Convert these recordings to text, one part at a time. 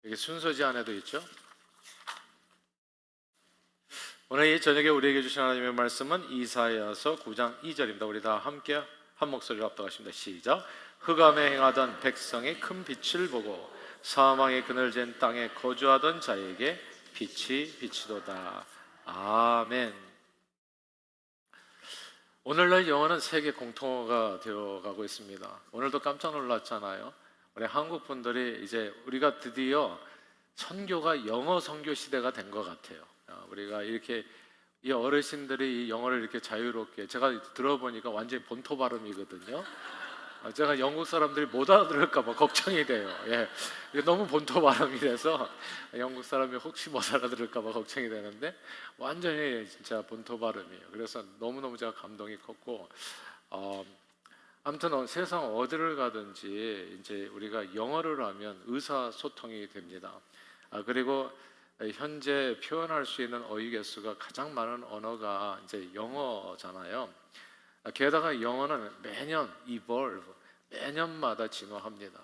여기 순서지 안에도 있죠. 오늘 이 저녁에 우리에게 주신 하나님의 말씀은 이사야서 9장 2절입니다. 우리 다 함께 한 목소리로 합독하십니다. 시작. 흑암에 행하던 백성이 큰 빛을 보고 사망의 그늘진 땅에 거주하던 자에게 빛이 비치도다. 아멘. 오늘날 영어는 세계 공통어가 되어가고 있습니다. 오늘도 깜짝 놀랐잖아요. 우리 한국 분들이 이제 우리가 드디어 선교가 영어 선교 시대가 된 것 같아요. 우리가 이렇게 이 어르신들이 이 영어를 이렇게 자유롭게, 제가 들어보니까 완전히 본토 발음이거든요. 제가 영국 사람들이 못 알아들을까 봐 걱정이 돼요. 예, 이게 너무 본토 발음이라서 영국 사람이 혹시 못 알아들을까 봐 걱정이 되는데 완전히 진짜 본토 발음이에요. 그래서 너무너무 제가 감동이 컸고, 아무튼 세상 어디를 가든지 이제 우리가 영어를 하면 의사소통이 됩니다. 그리고 현재 표현할 수 있는 어휘 개수가 가장 많은 언어가 이제 영어잖아요. 게다가 영어는 매년 evolve, 매년마다 진화합니다.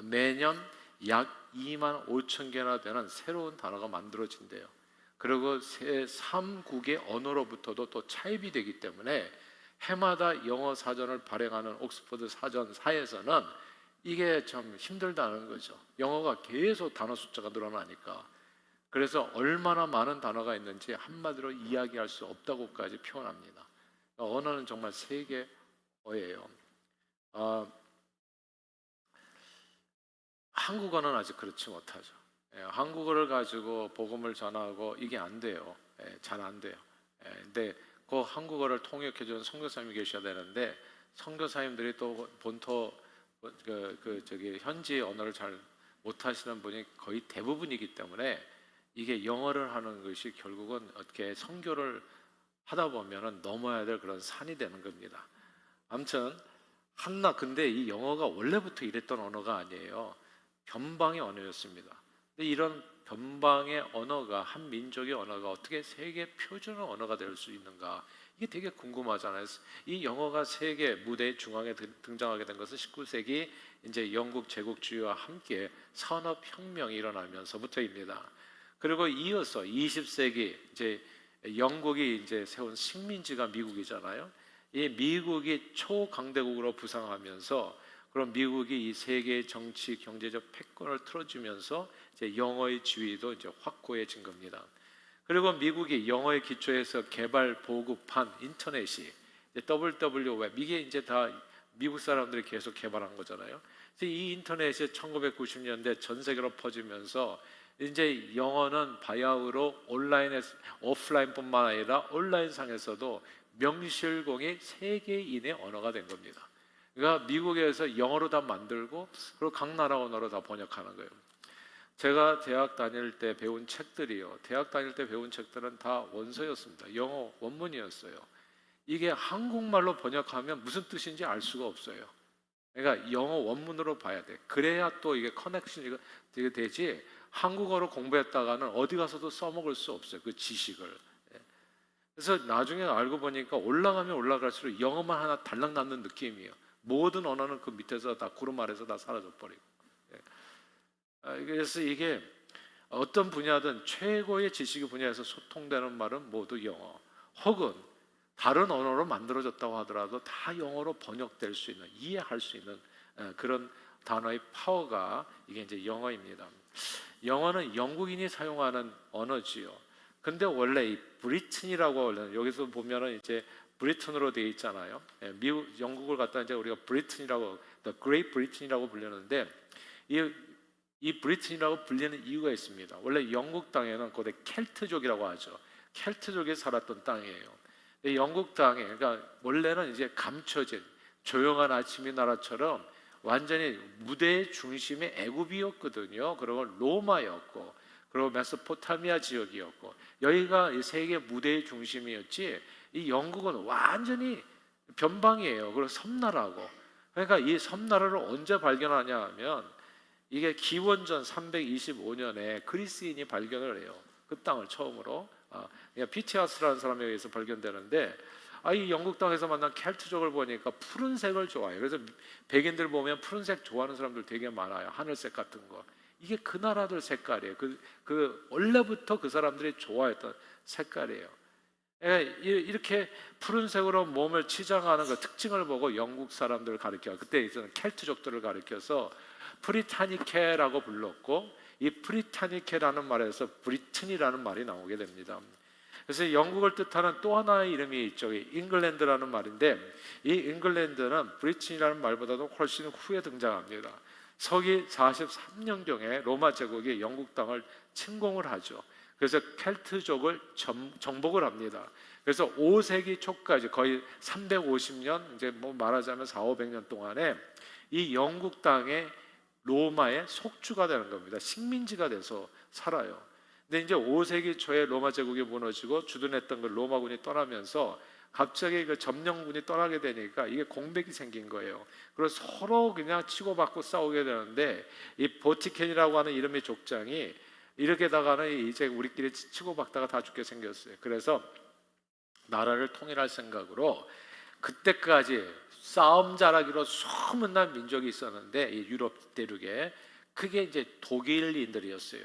매년 약 2만 5천 개나 되는 새로운 단어가 만들어진대요. 그리고 새 3국의 언어로부터도 또 차입이 되기 때문에 해마다 영어 사전을 발행하는 옥스퍼드 사전사에서는 이게 참 힘들다는 거죠. 영어가 계속 단어 숫자가 늘어나니까. 그래서 얼마나 많은 단어가 있는지 한마디로 이야기할 수 없다고까지 표현합니다. 언어는 정말 세계어예요. 한국어는 아직 그렇지 못하죠. 한국어를 가지고 복음을 전하고 이게 안 돼요. 잘 안 돼요. 근데 그 한국어를 통역해주는 선교사님이 계셔야 되는데 선교사님들이 또 본토 현지 언어를 잘 못하시는 분이 거의 대부분이기 때문에 이게 영어를 하는 것이 결국은 어떻게 선교를 하다 보면은 넘어야 될 그런 산이 되는 겁니다. 아무튼 근데 이 영어가 원래부터 이랬던 언어가 아니에요. 변방의 언어였습니다. 근데 이런 변방의 언어가, 한 민족의 언어가 어떻게 세계 표준 언어가 될 수 있는가, 이게 되게 궁금하잖아요. 이 영어가 세계 무대 중앙에 등장하게 된 것은 19세기 이제 영국 제국주의와 함께 산업혁명이 일어나면서부터입니다. 그리고 이어서 20세기 이제 영국이 이제 세운 식민지가 미국이잖아요. 이 미국이 초강대국으로 부상하면서, 그럼 미국이 이 세계 정치 경제적 패권을 틀어주면서 이제 영어의 지위도 이제 확고해진 겁니다. 그리고 미국이 영어의 기초에서 개발 보급한 인터넷이 WW웹, 이게 이제 다 미국 사람들이 계속 개발한 거잖아요. 이 인터넷이 1990년대 전 세계로 퍼지면서 이제 영어는 바야흐로 오프라인뿐만 아니라 온라인상에서도 명실공히 세계인의 언어가 된 겁니다. 그러니까 미국에서 영어로 다 만들고 그리고 각 나라 언어로 다 번역하는 거예요. 제가 대학 다닐 때 배운 책들이요, 대학 다닐 때 배운 책들은 다 원서였습니다. 영어 원문이었어요. 이게 한국말로 번역하면 무슨 뜻인지 알 수가 없어요. 그러니까 영어 원문으로 봐야 돼. 그래야 또 이게 커넥션이 되지, 한국어로 공부했다가는 어디 가서도 써먹을 수 없어요, 그 지식을. 그래서 나중에 알고 보니까 올라가면 올라갈수록 영어만 하나 달랑 남는 느낌이에요. 모든 언어는 그 밑에서 다 구름 아래서 다 사라져 버리고. 그래서 이게 어떤 분야든 최고의 지식의 분야에서 소통되는 말은 모두 영어, 혹은 다른 언어로 만들어졌다고 하더라도 다 영어로 번역될 수 있는, 이해할 수 있는 그런 단어의 파워가 이게 이제 영어입니다. 영어는 영국인이 사용하는 언어지요. 근데 원래 이 브리튼이라고, 여기서 보면은 이제 브리튼으로 되어 있잖아요. 미국, 영국을 갖다 이제 우리가 브리튼이라고, The Great Britain이라고 불리는데, 이 브리튼이라고 불리는 이유가 있습니다. 원래 영국 땅에는 고대 켈트족이라고 하죠. 켈트족이 살았던 땅이에요. 근데 영국 땅에, 그러니까 원래는 이제 감춰진 조용한 아침의 나라처럼 완전히 무대의 중심이 애굽이었거든요. 그리고 로마였고, 그리고 메소포타미아 지역이었고, 여기가 이 세계 무대의 중심이었지, 이 영국은 완전히 변방이에요. 그리고 섬나라고. 그러니까 이 섬나라를 언제 발견하냐 하면, 이게 기원전 325년에 그리스인이 발견을 해요. 그 땅을 처음으로. 피티아스라는 사람에 의해서 발견되는데, 이 영국 땅에서 만난 켈트족을 보니까 푸른색을 좋아해요. 그래서 백인들 보면 푸른색 좋아하는 사람들 되게 많아요. 하늘색 같은 거. 이게 그 나라들 색깔이에요. 그 원래부터 그 사람들이 좋아했던 색깔이에요. 이렇게 푸른색으로 몸을 치장하는 그 특징을 보고 영국 사람들을 가리켜, 그때 있었던 켈트족들을 가리켜서 프리타니케라고 불렀고, 이 프리타니케라는 말에서 브리튼이라는 말이 나오게 됩니다. 그래서 영국을 뜻하는 또 하나의 이름이 있죠. 잉글랜드라는 말인데, 이 잉글랜드는 브리튼이라는 말보다도 훨씬 후에 등장합니다. 서기 43년경에 로마 제국이 영국 땅을 침공을 하죠. 그래서 켈트족을 정복을 합니다. 그래서 5세기 초까지 거의 350년, 이제 뭐 말하자면 400~500년 동안에 이 영국 땅에 로마의 속주가 되는 겁니다. 식민지가 돼서 살아요. 근데 이제 5세기 초에 로마 제국이 무너지고 주둔했던 그 로마군이 떠나면서 갑자기 그 점령군이 떠나게 되니까 이게 공백이 생긴 거예요. 그래서 서로 그냥 치고받고 싸우게 되는데, 이 보티켄이라고 하는 이름의 족장이 이렇게다가는 이제 우리끼리 치고받다가 다 죽게 생겼어요. 그래서 나라를 통일할 생각으로 그때까지 싸움 잘하기로 소문난 민족이 있었는데, 이 유럽 대륙에, 그게 이제 독일인들이었어요.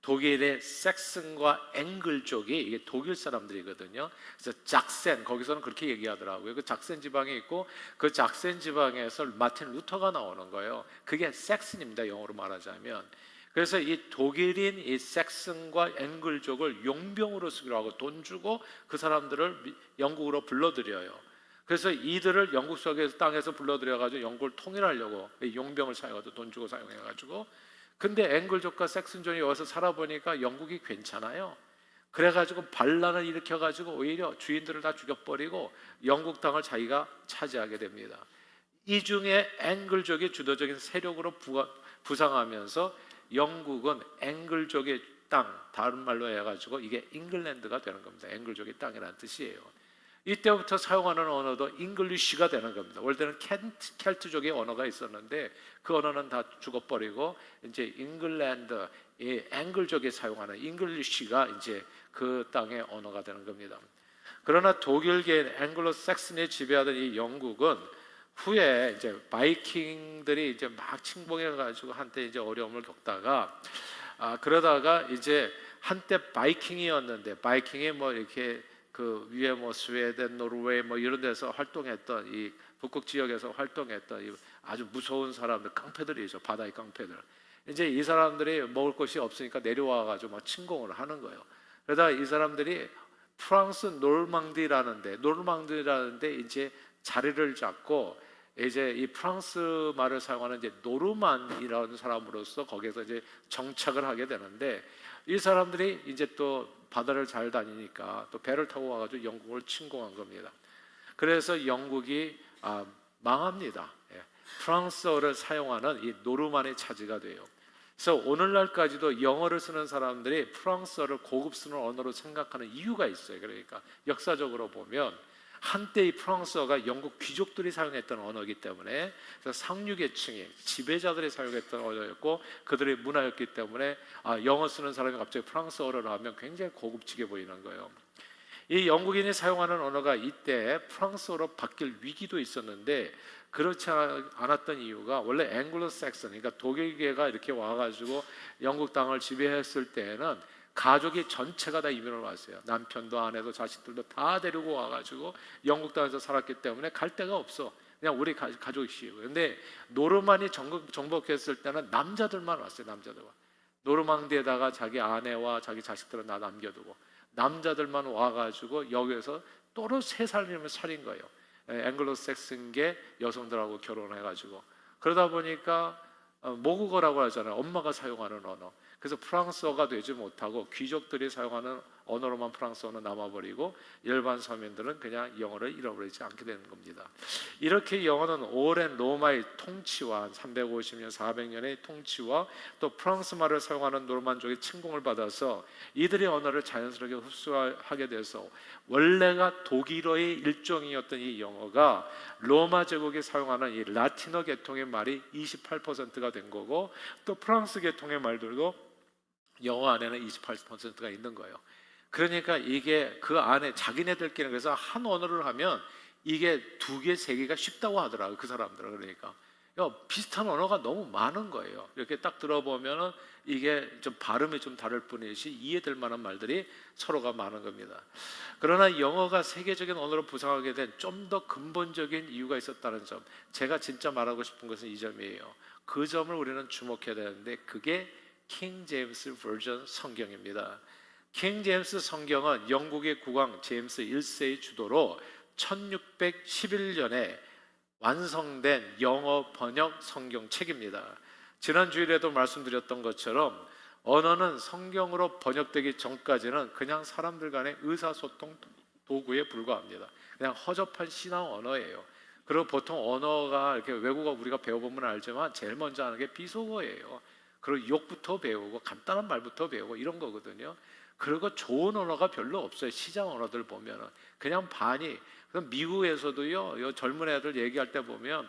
독일의 섹슨과 앵글족이, 이게 독일 사람들이거든요. 그래서 작센, 거기서는 그렇게 얘기하더라고요. 그 작센 지방에 있고, 그 작센 지방에서 마틴 루터가 나오는 거예요. 그게 섹슨입니다, 영어로 말하자면. 그래서 이 독일인 이 섹슨과 앵글족을 용병으로 쓰기로 하고 돈 주고 그 사람들을 영국으로 불러들여요. 그래서 이들을 영국 속에서 땅에서 불러들여가지고 영국을 통일하려고 용병을 사용하고 돈 주고 사용해가지고, 근데 앵글족과 섹슨족이 와서 살아보니까 영국이 괜찮아요. 그래가지고 반란을 일으켜가지고 오히려 주인들을 다 죽여버리고 영국 땅을 자기가 차지하게 됩니다. 이 중에 앵글족이 주도적인 세력으로 부상하면서 영국은 앵글족의 땅, 다른 말로 해가지고 이게 잉글랜드가 되는 겁니다. 앵글족의 땅이라는 뜻이에요. 이때부터 사용하는 언어도 잉글리쉬가 되는 겁니다. 원래는 켈트족의 언어가 있었는데 그 언어는 다 죽어버리고 이제 잉글랜드, 이 앵글족이 사용하는 잉글리쉬가 이제 그 땅의 언어가 되는 겁니다. 그러나 독일계 앵글로 삭슨이 지배하던 이 영국은 후에 이제 바이킹들이 이제 막 침공해가지고 한때 이제 어려움을 겪다가, 그러다가 이제 한때 바이킹이었는데, 바이킹이 뭐 이렇게 그 위에 뭐 스웨덴, 노르웨이 뭐 이런 데서 활동했던, 이 북극 지역에서 활동했던 이 아주 무서운 사람들, 깡패들이죠. 바다의 깡패들. 이제 이 사람들이 먹을 것이 없으니까 내려와가지고 막 침공을 하는 거예요. 그러다 이 사람들이 프랑스 노르망디라는데 이제 자리를 잡고, 이제 이 프랑스 말을 사용하는 이제 노르만이라는 사람으로서 거기서 이제 정착을 하게 되는데, 이 사람들이 이제 또 바다를 잘 다니니까 또 배를 타고 와가지고 영국을 침공한 겁니다. 그래서 영국이 망합니다. 프랑스어를 사용하는 이 노르만의 차지가 돼요. 그래서 오늘날까지도 영어를 쓰는 사람들이 프랑스어를 고급 쓰는 언어로 생각하는 이유가 있어요. 그러니까 역사적으로 보면 한때 이 프랑스어가 영국 귀족들이 사용했던 언어이기 때문에, 그래서 상류계층이, 지배자들이 사용했던 언어였고 그들의 문화였기 때문에 영어 쓰는 사람이 갑자기 프랑스어를 하면 굉장히 고급지게 보이는 거예요. 이 영국인이 사용하는 언어가 이때 프랑스어로 바뀔 위기도 있었는데, 그렇지 않았던 이유가 원래 앵글로삭슨, 그러니까 독일계가 이렇게 와가지고 영국 땅을 지배했을 때에는 가족이 전체가 다 이민을 왔어요. 남편도 아내도 자식들도 다 데리고 와가지고 영국 땅에서 살았기 때문에 갈 데가 없어. 그냥 우리 가족이시고. 근데 노르만이 정복했을 때는 남자들만 왔어요. 남자들만. 노르망디에다가 자기 아내와 자기 자식들은 다 남겨두고 남자들만 와가지고 여기서 또로 세 살이면 살인 거예요. 앵글로색슨계 여성들하고 결혼해가지고. 그러다 보니까 모국어라고 하잖아요. 엄마가 사용하는 언어. 그래서 프랑스어가 되지 못하고 귀족들이 사용하는 언어로만 프랑스어는 남아버리고 일반 서민들은 그냥 영어를 잃어버리지 않게 되는 겁니다. 이렇게 영어는 오랜 로마의 통치와 350년, 400년의 통치와 또 프랑스 말을 사용하는 노르만족의 침공을 받아서 이들의 언어를 자연스럽게 흡수하게 돼서 원래가 독일어의 일종이었던 이 영어가 로마 제국이 사용하는 이 라틴어 계통의 말이 28%가 된 거고, 또 프랑스 계통의 말들도 영어 안에는 28%가 있는 거예요. 그러니까 이게 그 안에 자기네들끼리, 그래서 한 언어를 하면 이게 2개, 3개가 쉽다고 하더라고요. 그 사람들은. 그러니까 비슷한 언어가 너무 많은 거예요. 이렇게 딱 들어보면은 이게 좀 발음이 좀 다를 뿐이지 이해될 만한 말들이 서로가 많은 겁니다. 그러나 영어가 세계적인 언어로 부상하게 된 좀 더 근본적인 이유가 있었다는 점, 제가 진짜 말하고 싶은 것은 이 점이에요. 그 점을 우리는 주목해야 되는데 그게 킹 제임스 버전 성경입니다. 킹 제임스 성경은 영국의 국왕 제임스 1세의 주도로 1611년에 완성된 영어 번역 성경책입니다. 지난 주일에도 말씀드렸던 것처럼 언어는 성경으로 번역되기 전까지는 그냥 사람들 간의 의사소통 도구에 불과합니다. 그냥 허접한 신앙 언어예요. 그리고 보통 언어가 이렇게 외국어 우리가 배워보면 알지만 제일 먼저 하는 게 비속어예요. 그리고 욕부터 배우고 간단한 말부터 배우고 이런 거거든요. 그리고 좋은 언어가 별로 없어요. 시장 언어들 보면은 그냥 반이. 그럼 미국에서도요, 젊은 애들 얘기할 때 보면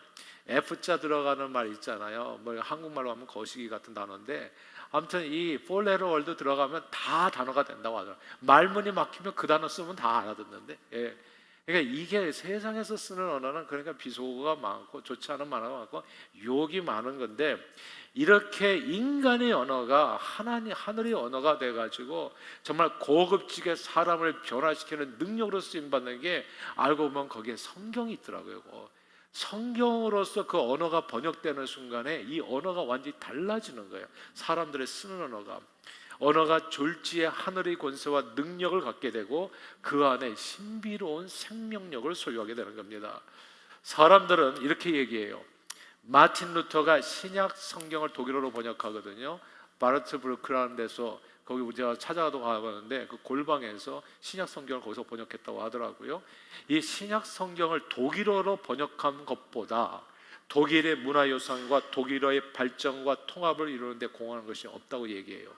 F자 들어가는 말 있잖아요. 뭐 한국말로 하면 거시기 같은 단어인데, 아무튼 이 four letter word 들어가면 다 단어가 된다고 하더라고요. 말문이 막히면 그 단어 쓰면 다 알아듣는데. 예. 그러니까 이게 세상에서 쓰는 언어는 그러니까 비속어가 많고 좋지 않은 말이 많고 욕이 많은 건데, 이렇게 인간의 언어가 하늘의 언어가 돼가지고 정말 고급지게 사람을 변화시키는 능력으로 쓰임받는 게 알고 보면 거기에 성경이 있더라고요. 성경으로서 그 언어가 번역되는 순간에 이 언어가 완전히 달라지는 거예요. 사람들의 쓰는 언어가 졸지에 하늘의 권세와 능력을 갖게 되고 그 안에 신비로운 생명력을 소유하게 되는 겁니다. 사람들은 이렇게 얘기해요. 마틴 루터가 신약 성경을 독일어로 번역하거든요. 바르트브루크라는 데서 거기 우리가 찾아가도 가봤는데 그 골방에서 신약 성경을 거기서 번역했다고 하더라고요. 이 신약 성경을 독일어로 번역한 것보다 독일의 문화유산과 독일어의 발전과 통합을 이루는데 공헌한 것이 없다고 얘기해요.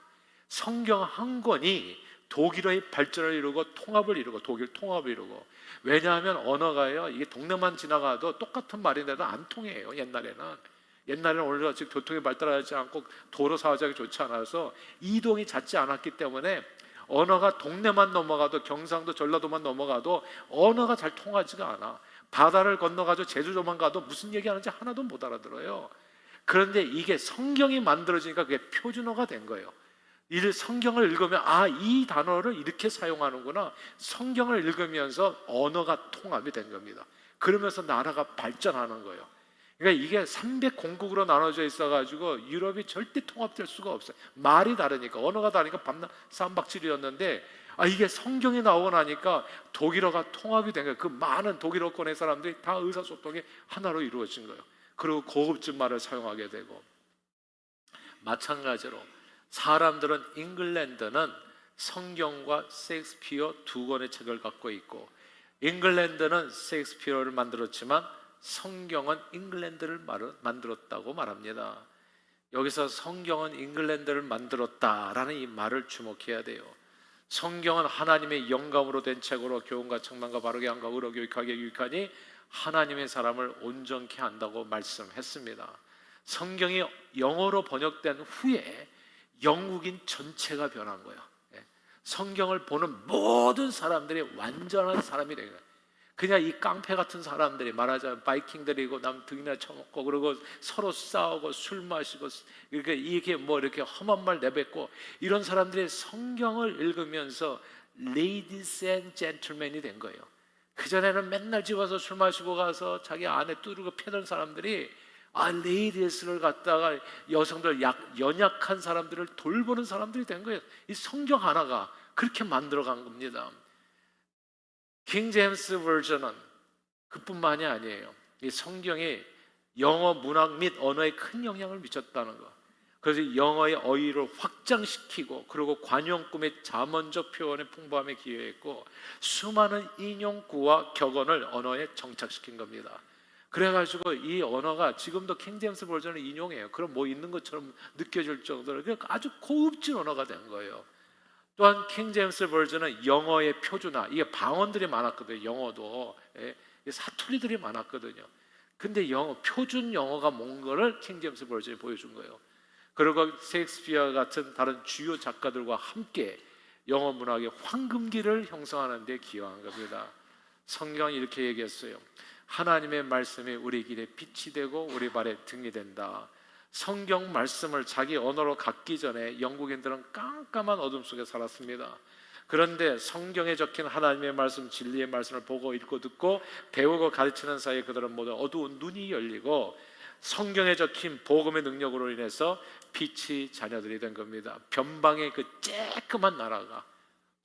성경 한 권이 독일어의 발전을 이루고 통합을 이루고 독일 통합을 이루고, 왜냐하면 언어가요, 이게 동네만 지나가도 똑같은 말인데도 안 통해요. 옛날에는 오늘같이 교통이 발달하지 않고 도로 사정이 좋지 않아서 이동이 잦지 않았기 때문에 언어가 동네만 넘어가도, 경상도 전라도만 넘어가도 언어가 잘 통하지가 않아. 바다를 건너가지고 제주도만 가도 무슨 얘기하는지 하나도 못 알아들어요. 그런데 이게 성경이 만들어지니까 그게 표준어가 된 거예요. 이 성경을 읽으면 이 단어를 이렇게 사용하는구나. 성경을 읽으면서 언어가 통합이 된 겁니다. 그러면서 나라가 발전하는 거예요. 그러니까 이게 300공국으로 나눠져 있어가지고 유럽이 절대 통합될 수가 없어요. 말이 다르니까, 언어가 다르니까 밤낮 쌈박질이었는데 이게 성경이 나오고 나니까 독일어가 통합이 된 거예요. 그 많은 독일어권의 사람들이 다 의사소통이 하나로 이루어진 거예요. 그리고 고급진 말을 사용하게 되고, 마찬가지로 사람들은 잉글랜드는 성경과 셰익스피어 두 권의 책을 갖고 있고, 잉글랜드는 셰익스피어를 만들었지만 성경은 잉글랜드를 만들었다고 말합니다. 여기서 성경은 잉글랜드를 만들었다라는 이 말을 주목해야 돼요. 성경은 하나님의 영감으로 된 책으로 교훈과 책망과 바르게 함과 의로 교육하게 유익하니 하나님의 사람을 온전케 한다고 말씀했습니다. 성경이 영어로 번역된 후에 영국인 전체가 변한 거예요. 성경을 보는 모든 사람들이 완전한 사람이 된 거예요. 그냥 이 깡패 같은 사람들이, 말하자면 바이킹들이고 남 등이나 쳐먹고 그러고 서로 싸우고 술 마시고 이렇게 뭐 이렇게 험한 말 내뱉고 이런 사람들이 성경을 읽으면서 ladies and gentlemen이 된 거예요. 그전에는 맨날 집 와서 술 마시고 가서 자기 아내 뚜르고 패던 사람들이 레이디스를 갖다가 여성들 연약한 사람들을 돌보는 사람들이 된 거예요. 이 성경 하나가 그렇게 만들어간 겁니다. 킹 제임스 버전은 그뿐만이 아니에요. 이 성경이 영어 문학 및 언어에 큰 영향을 미쳤다는 거. 그래서 영어의 어휘를 확장시키고, 그리고 관용구의 자문적 표현의 풍부함에 기여했고, 수많은 인용구와 격언을 언어에 정착시킨 겁니다. 그래가지고 이 언어가 지금도 킹 제임스 버전을 인용해요. 그럼 뭐 있는 것처럼 느껴질 정도로 아주 고급진 언어가 된 거예요. 또한 킹 제임스 버전은 영어의 표준화, 이게 방언들이 많았거든요. 영어도 사투리들이 많았거든요. 근데 표준 영어가 뭔가를 킹 제임스 버전이 보여준 거예요. 그리고 셰익스피어 같은 다른 주요 작가들과 함께 영어 문학의 황금기를 형성하는 데 기여한 겁니다. 성경이 이렇게 얘기했어요. 하나님의 말씀이 우리 길에 빛이 되고 우리 발에 등이 된다. 성경 말씀을 자기 언어로 갖기 전에 영국인들은 깜깜한 어둠 속에 살았습니다. 그런데 성경에 적힌 하나님의 말씀, 진리의 말씀을 보고 읽고 듣고 배우고 가르치는 사이에 그들은 모두 어두운 눈이 열리고 성경에 적힌 복음의 능력으로 인해서 빛이 자녀들이 된 겁니다. 변방의 그 쬐끄만 나라가,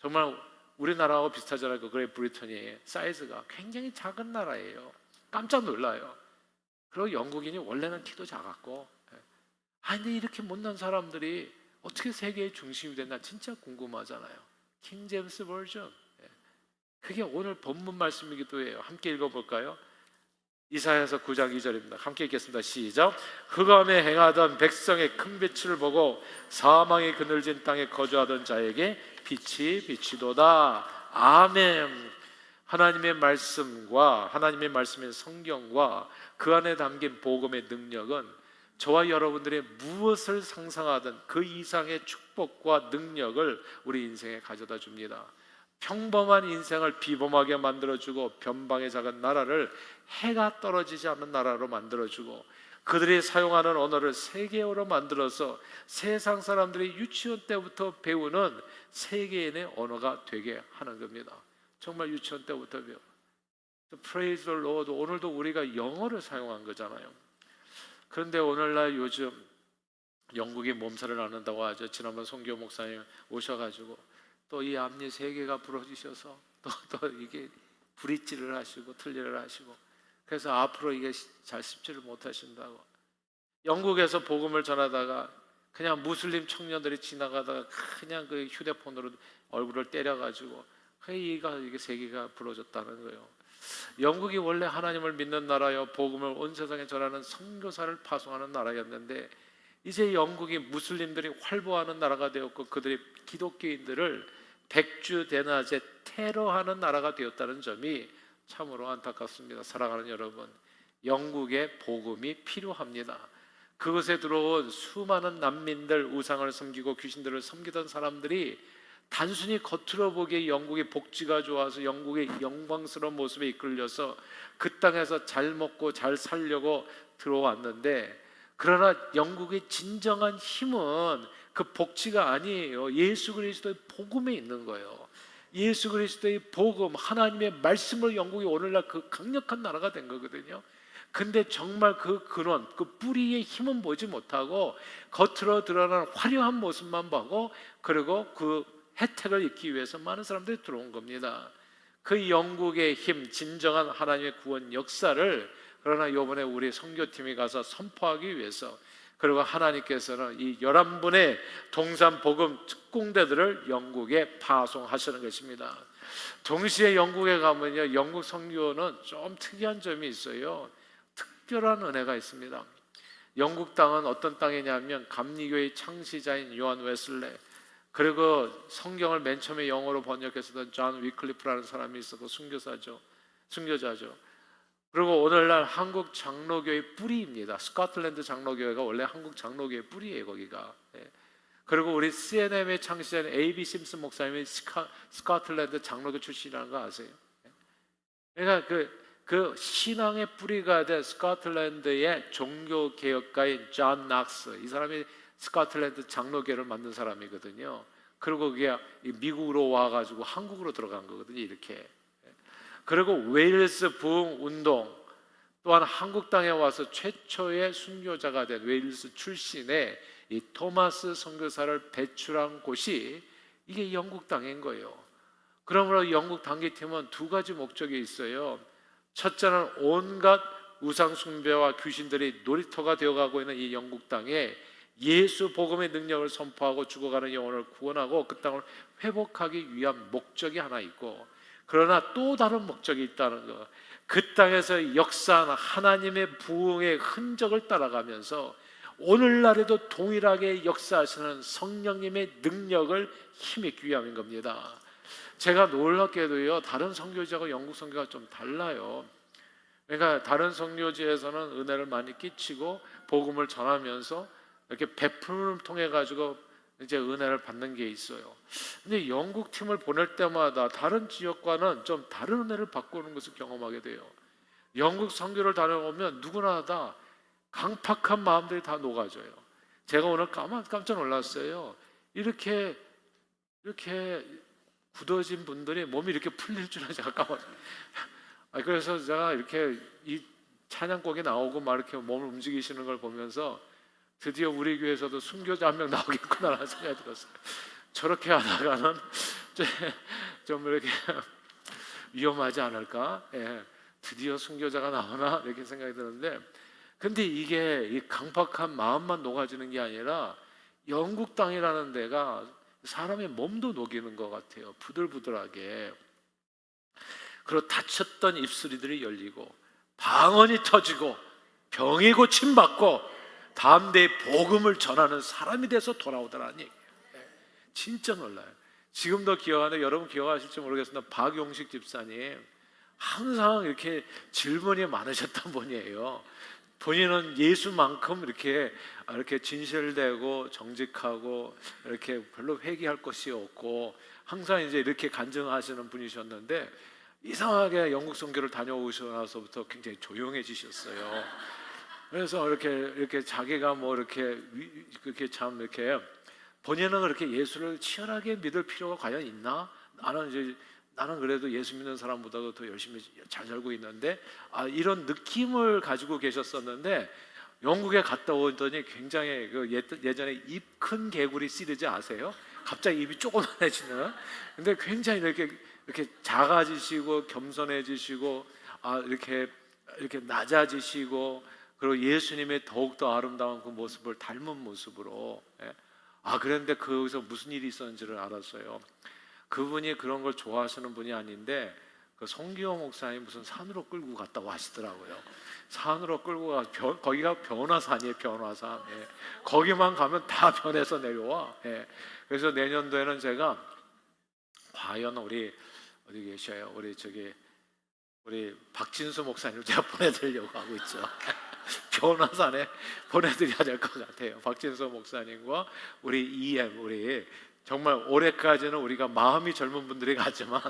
정말 우리나라하고 비슷하잖아요. 그 그레이트 브리턴이 사이즈가 굉장히 작은 나라예요. 깜짝 놀라요. 그리고 영국인이 원래는 키도 작았고, 근데 이렇게 못난 사람들이 어떻게 세계의 중심이 됐나 진짜 궁금하잖아요. 킹 제임스 버전, 그게 오늘 본문 말씀이기도 해요. 함께 읽어볼까요? 이사야서 9장 2절입니다. 함께 읽겠습니다. 시작. 흑암에 행하던 백성의 큰 빛을 보고 사망이 그늘진 땅에 거주하던 자에게 빛이 비치도다. 아멘. 하나님의 말씀과 하나님의 말씀인 성경과 그 안에 담긴 복음의 능력은 저와 여러분들이 무엇을 상상하든 그 이상의 축복과 능력을 우리 인생에 가져다 줍니다. 평범한 인생을 비범하게 만들어주고 변방의 작은 나라를 해가 떨어지지 않는 나라로 만들어주고 그들이 사용하는 언어를 세계어로 만들어서 세상 사람들이 유치원 때부터 배우는 세계인의 언어가 되게 하는 겁니다. 정말 유치원 때부터 배워. Praise the Lord. 오늘도 우리가 영어를 사용한 거잖아요. 그런데 오늘날 요즘 영국이 몸살을 앓는다고 하죠. 지난번 송교 목사님 오셔가지고 또 이 앞니 세 개가 부러지셔서 또 이게 브릿지를 하시고 틀니를 하시고 그래서 앞으로 이게 잘 씹지를 못하신다고. 영국에서 복음을 전하다가 그냥 무슬림 청년들이 지나가다가 그냥 그 휴대폰으로 얼굴을 때려가지고 이게 세 개가 부러졌다는 거예요. 영국이 원래 하나님을 믿는 나라요, 복음을 온 세상에 전하는 선교사를 파송하는 나라였는데 이제 영국이 무슬림들이 활보하는 나라가 되었고 그들이 기독교인들을 백주 대낮에 테러하는 나라가 되었다는 점이 참으로 안타깝습니다. 사랑하는 여러분, 영국의 복음이 필요합니다. 그곳에 들어온 수많은 난민들, 우상을 섬기고 귀신들을 섬기던 사람들이 단순히 겉으로 보기에 영국의 복지가 좋아서 영국의 영광스러운 모습에 이끌려서 그 땅에서 잘 먹고 잘 살려고 들어왔는데, 그러나 영국의 진정한 힘은 그 복지가 아니에요. 예수 그리스도의 복음에 있는 거예요. 예수 그리스도의 복음, 하나님의 말씀을 영국이 오늘날 그 강력한 나라가 된 거거든요. 근데 정말 그 근원, 그 뿌리의 힘은 보지 못하고 겉으로 드러나는 화려한 모습만 보고 그리고 그 혜택을 잊기 위해서 많은 사람들이 들어온 겁니다. 그 영국의 힘, 진정한 하나님의 구원 역사를 그러나 이번에 우리 선교팀이 가서 선포하기 위해서, 그리고 하나님께서는 이 11분의 동산 복음 특공대들을 영국에 파송하시는 것입니다. 동시에 영국에 가면요, 영국 선교는 좀 특이한 점이 있어요. 특별한 은혜가 있습니다. 영국 땅은 어떤 땅이냐면 감리교의 창시자인 요한 웨슬레, 그리고 성경을 맨 처음에 영어로 번역했었던 존 위클리프라는 사람이 있었고 순교자죠. 그리고 오늘날 한국 장로교의 뿌리입니다. 스코틀랜드 장로교회가 원래 한국 장로교의 뿌리예요, 거기가. 그리고 우리 CNM의 창시자인 A.B. 심슨 목사님이 스코틀랜드 장로교 출신이라는 거 아세요? 그러니까 그 신앙의 뿌리가 된 스코틀랜드의 종교 개혁가인 존 낙스, 이 사람이 스코틀랜드 장로교를 만든 사람이거든요. 그리고 그게 미국으로 와가지고 한국으로 들어간 거거든요, 이렇게. 그리고 웨일스 부흥 운동, 또한 한국 땅에 와서 최초의 순교자가 된 웨일스 출신의 이 토마스 선교사를 배출한 곳이 이게 영국 땅인 거예요. 그러므로 영국 단기팀은 두 가지 목적이 있어요. 첫째는 온갖 우상 숭배와 귀신들이 놀이터가 되어가고 있는 이 영국 땅에 예수 복음의 능력을 선포하고 죽어가는 영혼을 구원하고 그 땅을 회복하기 위한 목적이 하나 있고, 그러나 또 다른 목적이 있다는 것. 그 땅에서 역사한 하나님의 부흥의 흔적을 따라가면서 오늘날에도 동일하게 역사하시는 성령님의 능력을 힘입기 위함인 겁니다. 제가 놀랍게도요, 다른 선교지하고 영국 선교가 좀 달라요. 그러니까 다른 선교지에서는 은혜를 많이 끼치고 복음을 전하면서 이렇게 베풀음을 통해 가지고 이제 은혜를 받는 게 있어요. 근데 영국 팀을 보낼 때마다 다른 지역과는 좀 다른 은혜를 받고 오는 것을 경험하게 돼요. 영국 선교를 다녀오면 누구나 다 강팍한 마음들이 다 녹아져요. 제가 오늘 깜짝 놀랐어요. 이렇게 굳어진 분들이 몸이 이렇게 풀릴 줄은 제가 그래서 제가 이렇게 이 찬양곡이 나오고 막 이렇게 몸을 움직이시는 걸 보면서 드디어 우리 교회에서도 순교자 한 명 나오겠구나라는 생각이 들었어요. 저렇게 하다가는 좀 이렇게 위험하지 않을까? 예, 드디어 순교자가 나오나 이렇게 생각이 드는데, 근데 이게 이 강팍한 마음만 녹아지는 게 아니라 영국 땅이라는 데가 사람의 몸도 녹이는 것 같아요. 부들부들하게. 그리고 다쳤던 입술이들이 열리고 방언이 터지고 병이 고침받고 다음 대에 복음을 전하는 사람이 돼서 돌아오더라는 얘기예요. 진짜 놀라요. 지금도 기억하는데 여러분 기억하실지 모르겠습니다. 박용식 집사님 항상 이렇게 질문이 많으셨던 분이에요. 본인은 예수만큼 이렇게 진실되고 정직하고 이렇게 별로 회개할 것이 없고 항상 이제 이렇게 간증하시는 분이셨는데, 이상하게 영국 선교를 다녀오시고 나서부터 굉장히 조용해지셨어요. 그래서 이렇게 자기가 뭐 이렇게 참 이렇게 본인은 그렇게 예수를 치열하게 믿을 필요가 과연 있나? 나는 그래도 예수 믿는 사람보다도 더 열심히 잘 살고 있는데, 이런 느낌을 가지고 계셨었는데, 영국에 갔다 오더니 굉장히 예전에 입 큰 개구리 시리즈 아세요? 갑자기 입이 조그만해지는. 근데 굉장히 이렇게 작아지시고 겸손해지시고 이렇게 낮아지시고, 그리고 예수님의 더욱더 아름다운 그 모습을 닮은 모습으로. 그런데 거기서 무슨 일이 있었는지를 알았어요. 그분이 그런 걸 좋아하시는 분이 아닌데 그 송기호 목사님 무슨 산으로 끌고 갔다고 하시더라고요. 산으로 끌고 가, 거기가 변화산이에요. 변화산. 거기만 가면 다 변해서 내려와. 그래서 내년도에는 제가 과연 우리 어디 계셔요? 우리 박진수 목사님을 제가 보내드리려고 하고 있죠. 변화산에 보내드려야 될 것 같아요. 박진수 목사님과 우리 우리 정말 올해까지는 우리가 마음이 젊은 분들이 가지만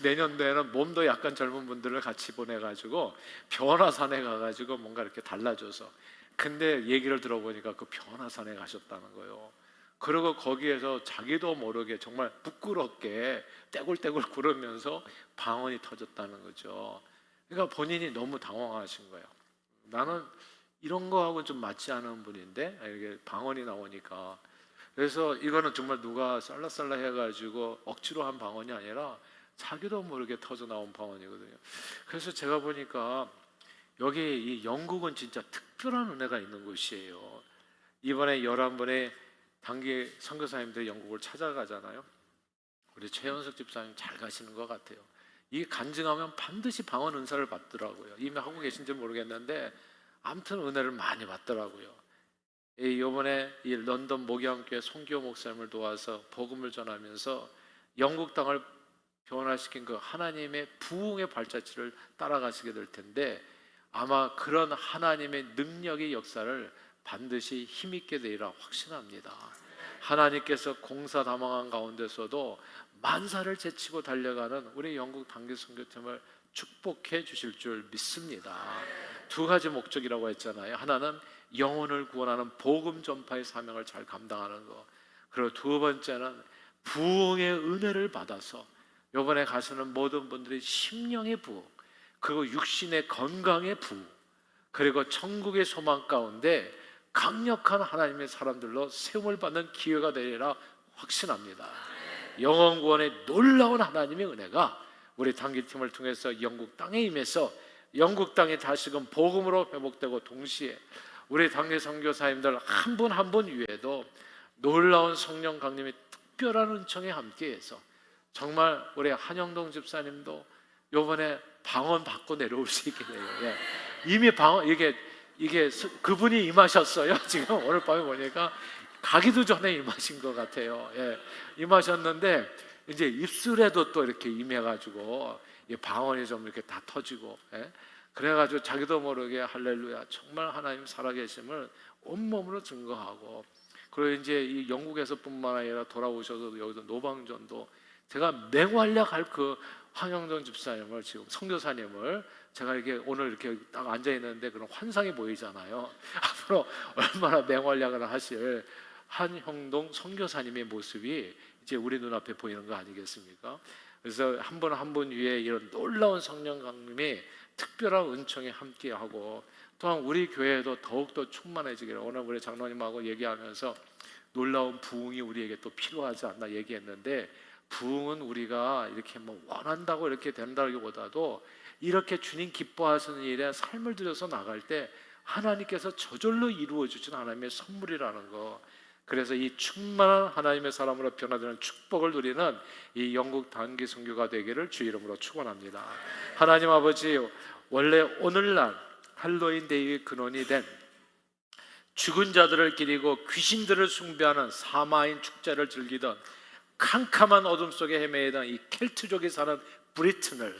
내년도에는 몸도 약간 젊은 분들을 같이 보내가지고 변화산에 가가지고 뭔가 이렇게 달라져서, 근데 얘기를 들어보니까 그 변화산에 가셨다는 거예요. 그리고 거기에서 자기도 모르게 정말 부끄럽게 떼굴떼굴 구르면서 방언이 터졌다는 거죠. 그러니까 본인이 너무 당황하신 거예요. 나는 이런 거하고 좀 맞지 않은 분인데 이게 방언이 나오니까. 그래서 이거는 정말 누가 쌀라쌀라 해가지고 억지로 한 방언이 아니라 자기도 모르게 터져 나온 방언이거든요. 그래서 제가 보니까 여기 이 영국은 진짜 특별한 은혜가 있는 곳이에요. 이번에 11분의 단기 선교사님들이 영국을 찾아가잖아요. 우리 최현석 집사님 잘 가시는 것 같아요. 이 간증하면 반드시 방언 은사를 받더라고요. 이미 하고 계신지 모르겠는데 아무튼 은혜를 많이 받더라고요. 이번에 이 런던 목양교회 송기호 목사님을 도와서 복음을 전하면서 영국 땅을 변화시킨 그 하나님의 부흥의 발자취를 따라가시게 될 텐데, 아마 그런 하나님의 능력의 역사를 반드시 힘있게 되리라 확신합니다. 하나님께서 공사다망한 가운데서도 만사를 제치고 달려가는 우리 영국 단기 선교팀을 축복해 주실 줄 믿습니다. 두 가지 목적이라고 했잖아요. 하나는 영혼을 구원하는 복음 전파의 사명을 잘 감당하는 것, 그리고 두 번째는 부흥의 은혜를 받아서 이번에 가시는 모든 분들이 심령의 부흥, 그리고 육신의 건강의 부흥, 그리고 천국의 소망 가운데 강력한 하나님의 사람들로 세움을 받는 기회가 되리라 확신합니다. 영혼 구원의 놀라운 하나님의 은혜가 우리 단기팀을 통해서 영국 땅에 임해서 영국 땅이 다시금 복음으로 회복되고, 동시에 우리 단기 선교사님들 한 분 한 분 위에도 놀라운 성령 강림의 특별한 은총에 함께해서 정말 우리 한영동 집사님도 이번에 방언 받고 내려올 수 있게 돼요. 이미 방언 이게 그분이 임하셨어요. 지금 오늘 밤에 보니까 가기도 전에 임하신 것 같아요. 임하셨는데 이제 입술에도 또 이렇게 임해가지고 방언이 좀 이렇게 다 터지고, 그래가지고 자기도 모르게 할렐루야 정말 하나님 살아계심을 온몸으로 증거하고, 그리고 이제 이 영국에서뿐만 아니라 돌아오셔서 여기도 노방전도 제가 맹활약할 그 황영정 집사님을 지금 선교사님을 제가 이게 오늘 이렇게 딱 앉아 있는데 그런 환상이 보이잖아요. 앞으로 얼마나 맹활약을 하실 한형동 선교사님의 모습이 이제 우리 눈앞에 보이는 거 아니겠습니까? 그래서 한 분 한 분 위에 이런 놀라운 성령 강림이 특별한 은총에 함께하고, 또한 우리 교회도 더욱더 충만해지기를, 오늘 우리 장로님하고 얘기하면서 놀라운 부흥이 우리에게 또 필요하지 않나 얘기했는데, 부흥은 우리가 이렇게 뭐 원한다고 이렇게 된다기보다도 이렇게 주님 기뻐하시는 일에 삶을 들여서 나갈 때 하나님께서 저절로 이루어 주신 하나님의 선물이라는 거. 그래서 이 충만한 하나님의 사람으로 변화되는 축복을 누리는 이 영국 단기 선교가 되기를 주 이름으로 축원합니다. 하나님 아버지, 원래 오늘날 할로윈 데이의 근원이 된 죽은 자들을 기리고 귀신들을 숭배하는 사마인 축제를 즐기던 캄캄한 어둠 속에 헤매이던 이 켈트족이 사는 브리튼을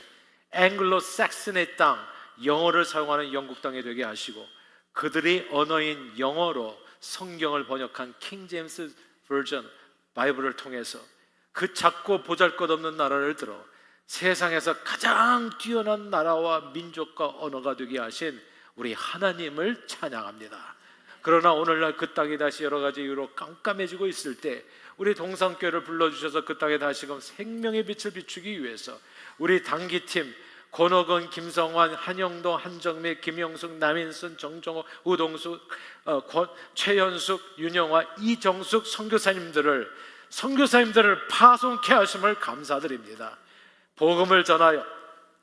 앵글로 삭슨의 땅, 영어를 사용하는 영국 땅이 되게 하시고, 그들이 언어인 영어로 성경을 번역한 킹 제임스 버전 바이블을 통해서 그 작고 보잘것없는 나라를 들어 세상에서 가장 뛰어난 나라와 민족과 언어가 되게 하신 우리 하나님을 찬양합니다. 그러나 오늘날 그 땅이 다시 여러 가지 이유로 깜깜해지고 있을 때 우리 동산교회를 불러주셔서 그 땅에 다시금 생명의 빛을 비추기 위해서 우리 단기팀 권옥은, 김성환, 한영동, 한정미, 김영숙, 남인순, 정정호, 우동숙, 최현숙, 윤영화, 이정숙 선교사님들을 파송케 하심을 감사드립니다. 복음을 전하여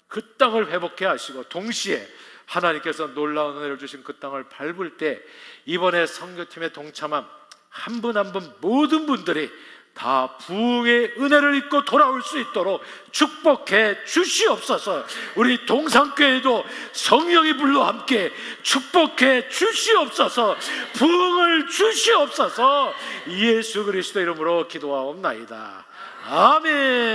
그 땅을 회복케 하시고, 동시에 하나님께서 놀라운 은혜를 주신 그 땅을 밟을 때 이번에 선교팀에 동참한 한 분 한 분 모든 분들이 다 부흥의 은혜를 입고 돌아올 수 있도록 축복해 주시옵소서. 우리 동산교회도 성령이 불러 함께 축복해 주시옵소서. 부흥을 주시옵소서. 예수 그리스도 이름으로 기도하옵나이다. 아멘.